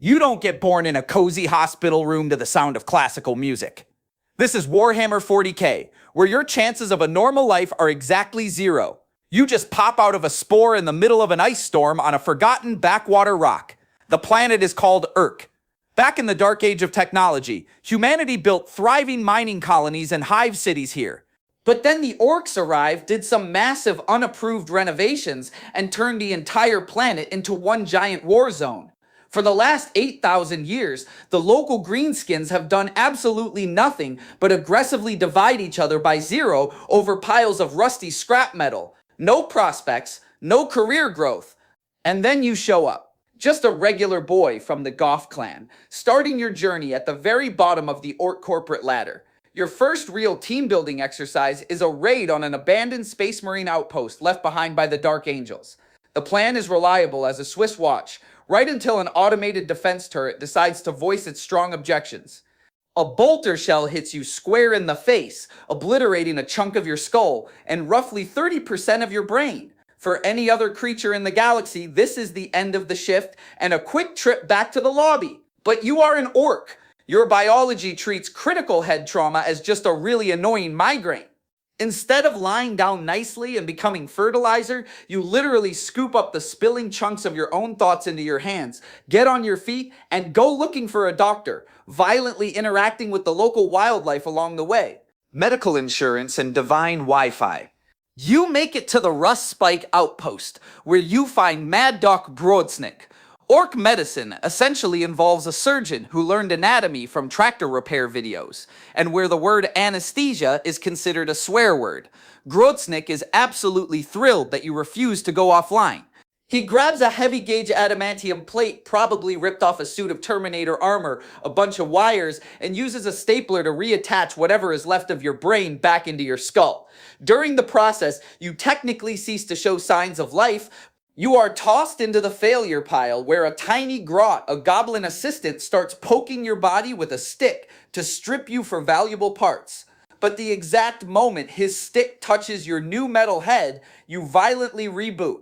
You don't get born in a cozy hospital room to the sound of classical music. This is Warhammer 40k, where your chances of a normal life are exactly zero. You just pop out of a spore in the middle of an ice storm on a forgotten backwater rock. The planet is called Urk. Back in the dark age of technology, humanity built thriving mining colonies and hive cities here. But then the orcs arrived, did some massive unapproved renovations, and turned the entire planet into one giant war zone. For the last 8,000 years, the local greenskins have done absolutely nothing but aggressively divide each other by zero over piles of rusty scrap metal. No prospects, no career growth. And then you show up. Just a regular boy from the Goth clan, starting your journey at the very bottom of the orc corporate ladder. Your first real team-building exercise is a raid on an abandoned Space Marine outpost left behind by the Dark Angels. The plan is reliable as a Swiss watch, right until an automated defense turret decides to voice its strong objections. A bolter shell hits you square in the face, obliterating a chunk of your skull and roughly 30% of your brain. For any other creature in the galaxy, this is the end of the shift and a quick trip back to the lobby. But you are an orc. Your biology treats critical head trauma as just a really annoying migraine. Instead of lying down nicely and becoming fertilizer, you literally scoop up the spilling chunks of your own thoughts into your hands, get on your feet, and go looking for a doctor, violently interacting with the local wildlife along the way. Medical insurance and divine Wi-Fi. You make it to the Rust Spike outpost, where you find Mad Doc Brodsnick. Orc medicine essentially involves a surgeon who learned anatomy from tractor repair videos, and where the word anesthesia is considered a swear word. Grodznik is absolutely thrilled that you refuse to go offline. He grabs a heavy-gauge adamantium plate, probably ripped off a suit of Terminator armor, a bunch of wires, and uses a stapler to reattach whatever is left of your brain back into your skull. During the process, you technically cease to show signs of life. You are tossed into the failure pile where a tiny grot, a goblin assistant, starts poking your body with a stick to strip you for valuable parts. But the exact moment his stick touches your new metal head, you violently reboot.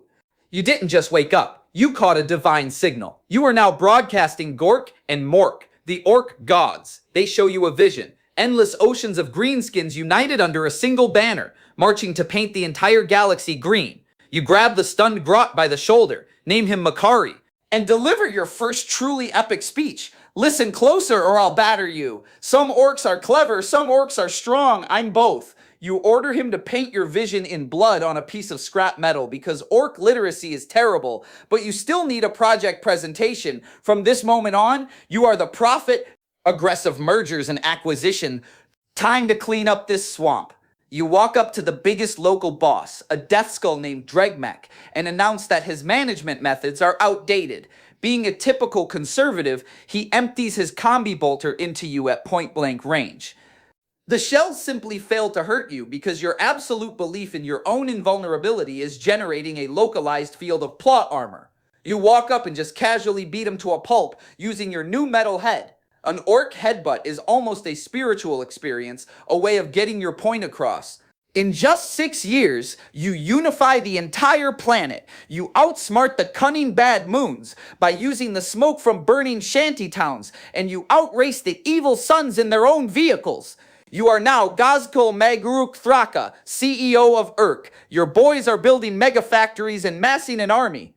You didn't just wake up, you caught a divine signal. You are now broadcasting Gork and Mork, the orc gods. They show you a vision. Endless oceans of greenskins united under a single banner, marching to paint the entire galaxy green. You grab the stunned grot by the shoulder, name him Makari, and deliver your first truly epic speech. Listen closer or I'll batter you. Some orcs are clever, some orcs are strong, I'm both. You order him to paint your vision in blood on a piece of scrap metal because orc literacy is terrible, but you still need a project presentation. From this moment on, you are the prophet. Aggressive mergers and acquisition. Time to clean up this swamp. You walk up to the biggest local boss, a Deathskull named Dregmek, and announce that his management methods are outdated. Being a typical conservative, he empties his combi bolter into you at point-blank range. The shells simply fail to hurt you because your absolute belief in your own invulnerability is generating a localized field of plot armor. You walk up and just casually beat him to a pulp using your new metal head. An orc headbutt is almost a spiritual experience, a way of getting your point across. In just 6 years, you unify the entire planet. You outsmart the cunning bad moons by using the smoke from burning shanty towns, and you outrace the evil suns in their own vehicles. You are now Ghazghkull Thraka, CEO of Urk. Your boys are building mega factories and massing an army.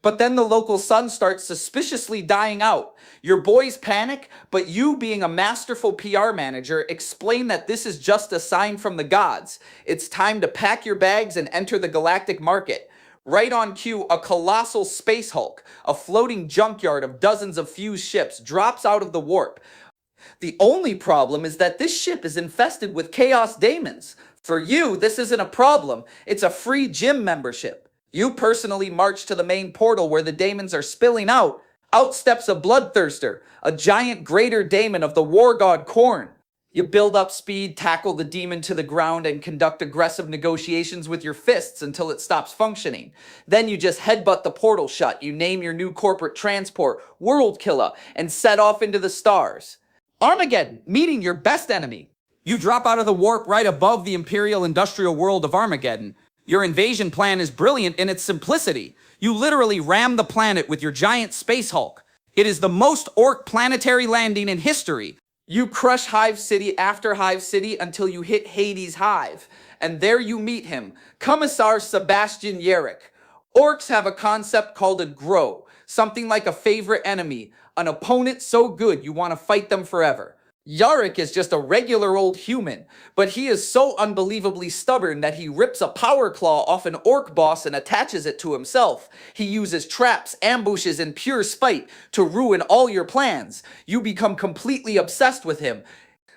But then the local sun starts suspiciously dying out. Your boys panic, but you, being a masterful PR manager, explain that this is just a sign from the gods. It's time to pack your bags and enter the galactic market. Right on cue, a colossal space hulk, a floating junkyard of dozens of fused ships, drops out of the warp. The only problem is that this ship is infested with chaos daemons. For you, this isn't a problem. It's a free gym membership. You personally march to the main portal where the daemons are spilling out. Out steps a bloodthirster, a giant greater daemon of the war god Khorne. You build up speed, tackle the demon to the ground, and conduct aggressive negotiations with your fists until it stops functioning. Then you just headbutt the portal shut, you name your new corporate transport, World Killer, and set off into the stars. Armageddon, meeting your best enemy. You drop out of the warp right above the imperial industrial world of Armageddon. Your invasion plan is brilliant in its simplicity. You literally ram the planet with your giant space hulk. It is the most orc planetary landing in history. You crush Hive City after Hive City until you hit Hades' Hive, and there you meet him, Commissar Sebastian Yarrick. Orcs have a concept called a grow, something like a favorite enemy, an opponent so good you want to fight them forever. Yarrick is just a regular old human, but he is so unbelievably stubborn that he rips a power claw off an orc boss and attaches it to himself. He uses traps, ambushes, and pure spite to ruin all your plans. You become completely obsessed with him.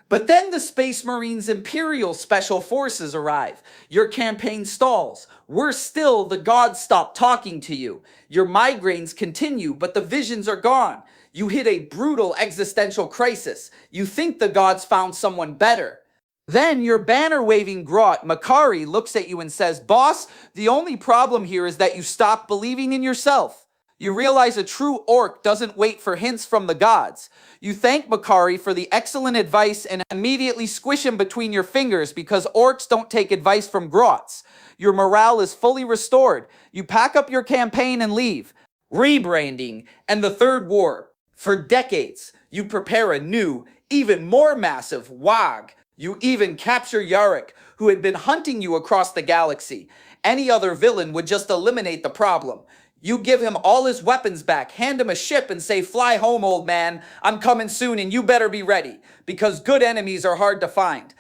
But then the Space Marines Imperial Special Forces arrive. Your campaign stalls. Worse still, the gods stop talking to you. Your migraines continue, but the visions are gone. You hit a brutal existential crisis. You think the gods found someone better. Then your banner-waving grot, Makari, looks at you and says, "Boss, the only problem here is that you stopped believing in yourself." You realize a true orc doesn't wait for hints from the gods. You thank Makari for the excellent advice and immediately squish him between your fingers because orcs don't take advice from grots. Your morale is fully restored. You pack up your campaign and leave. Rebranding and the Third War. For decades, you prepare a new, even more massive WOG. You even capture Yarrick, who had been hunting you across the galaxy. Any other villain would just eliminate the problem. You give him all his weapons back, hand him a ship and say, "Fly home, old man. I'm coming soon and you better be ready," because good enemies are hard to find.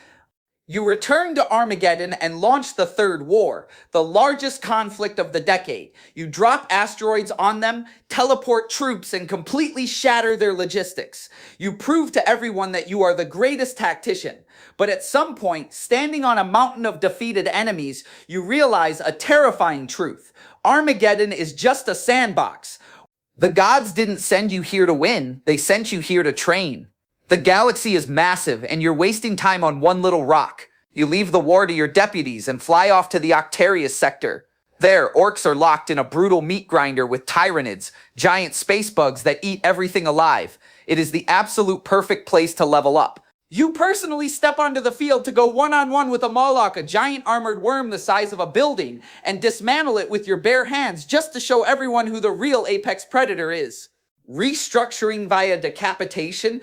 You return to Armageddon and launch the Third War, the largest conflict of the decade. You drop asteroids on them, teleport troops, and completely shatter their logistics. You prove to everyone that you are the greatest tactician. But at some point, standing on a mountain of defeated enemies, you realize a terrifying truth. Armageddon is just a sandbox. The gods didn't send you here to win, they sent you here to train. The galaxy is massive, and you're wasting time on one little rock. You leave the war to your deputies and fly off to the Octarius sector. There, orcs are locked in a brutal meat grinder with tyrannids, giant space bugs that eat everything alive. It is the absolute perfect place to level up. You personally step onto the field to go one-on-one with a Moloch, a giant armored worm the size of a building, and dismantle it with your bare hands just to show everyone who the real apex predator is. Restructuring via decapitation,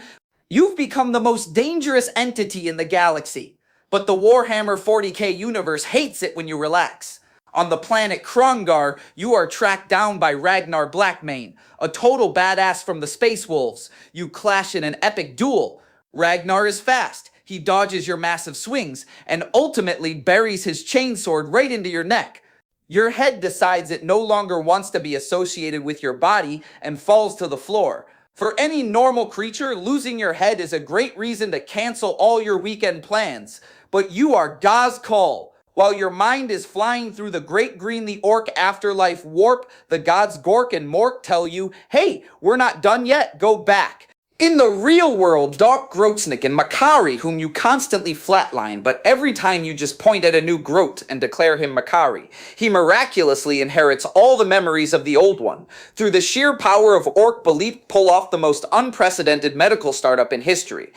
you've become the most dangerous entity in the galaxy. But the Warhammer 40k universe hates it when you relax. On the planet Krongar, you are tracked down by Ragnar Blackmane, a total badass from the Space Wolves. You clash in an epic duel. Ragnar is fast, he dodges your massive swings, and ultimately buries his chainsword right into your neck. Your head decides it no longer wants to be associated with your body and falls to the floor. For any normal creature, losing your head is a great reason to cancel all your weekend plans. But you are Ghazghkull. While your mind is flying through the Great Green the Orc afterlife warp, the gods Gork and Mork tell you, "Hey, we're not done yet, go back." In the real world, Doc Grotznik and Makari, whom you constantly flatline, but every time you just point at a new Grot and declare him Makari, he miraculously inherits all the memories of the old one. Through the sheer power of orc belief, pull off the most unprecedented medical startup in history.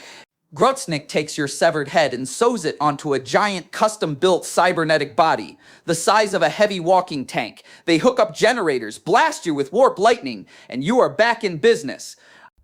Grotznik takes your severed head and sews it onto a giant custom-built cybernetic body, the size of a heavy walking tank. They hook up generators, blast you with warp lightning, and you are back in business.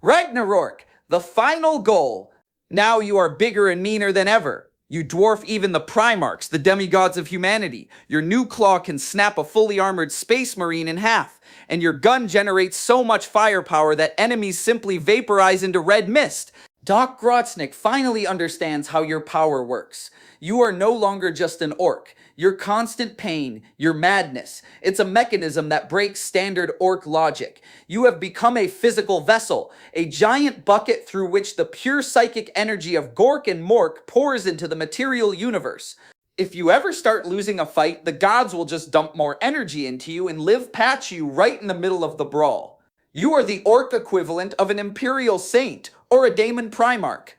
Ragnarok, the final goal. Now you are bigger and meaner than ever. You dwarf even the Primarchs, the demigods of humanity. Your new claw can snap a fully armored space marine in half, and your gun generates so much firepower that enemies simply vaporize into red mist. Doc Grotznik finally understands how your power works. You are no longer just an orc. Your constant pain, your madness, it's a mechanism that breaks standard orc logic. You have become a physical vessel, a giant bucket through which the pure psychic energy of Gork and Mork pours into the material universe. If you ever start losing a fight, the gods will just dump more energy into you and live patch you right in the middle of the brawl. You are the orc equivalent of an imperial saint or a daemon primarch.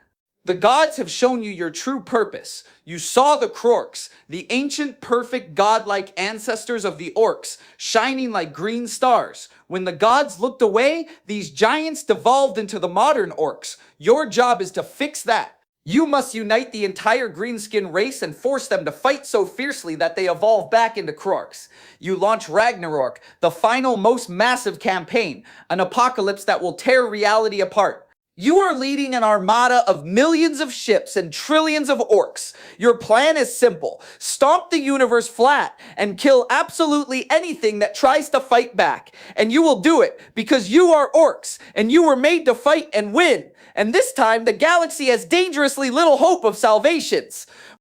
The gods have shown you your true purpose. You saw the Krorks, the ancient, perfect, godlike ancestors of the orcs, shining like green stars. When the gods looked away, these giants devolved into the modern orcs. Your job is to fix that. You must unite the entire greenskin race and force them to fight so fiercely that they evolve back into Krorks. You launch Ragnarok, the final, most massive campaign, an apocalypse that will tear reality apart. You are leading an armada of millions of ships and trillions of orcs. Your plan is simple. Stomp the universe flat and kill absolutely anything that tries to fight back. And you will do it because you are orcs and you were made to fight and win. And this time, the galaxy has dangerously little hope of salvations.